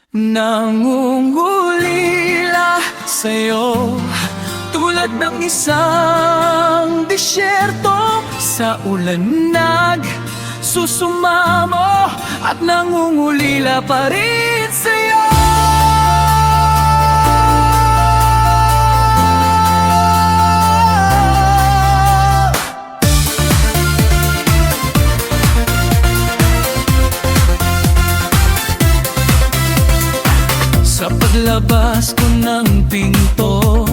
Nangungulila sa'yo, tulad ng isang disyerto. Sa ulan nagsusumamo at nangungulila pa rin sa'yo. Sa paglabas ko ng pinto,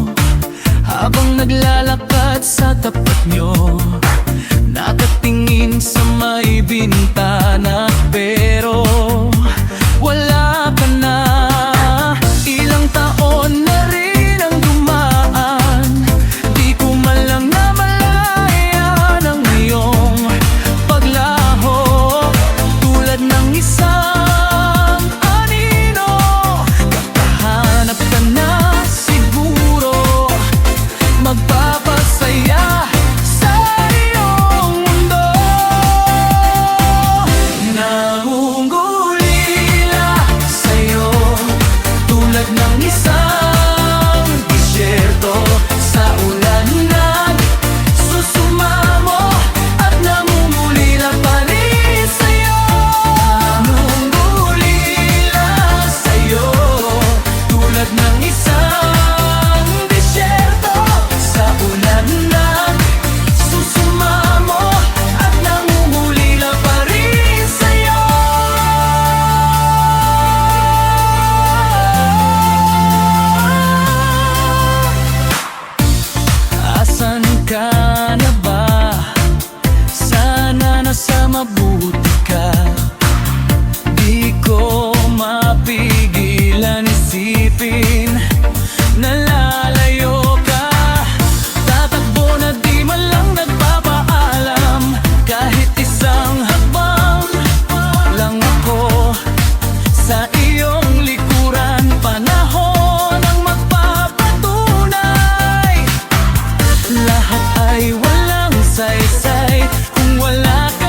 habang naglalakad sa tapat nyo, nakatingin sa may bintana, pero wala ka na. Ilang taon na rin ang dumaan, di ko man lang namalayan ang iyong paglaho. Tulad ng isang anino, kakahanap ka na siguro, magpapasaya sa iyong mundo. Nangungulila sa'yo, tulad ng isang disyerto. Sa ulan nagsusumamo at namumulila pa rin sa'yo. Nangungulila sa'yo, tulad ng isang disyerto. Sa ulan nagsusumamo at namumulila pa rin sa'yo. Asan ka na ba? Sana nasa mabuti ka. Di ko mapigilan isipin na lalayo ka. Tatakbo na di man lang nagpapaalam, kahit isang hakbang lang ako sa iyong likuran. Panahon ang magpapatunay, lahat ay walang saysay kung wala ka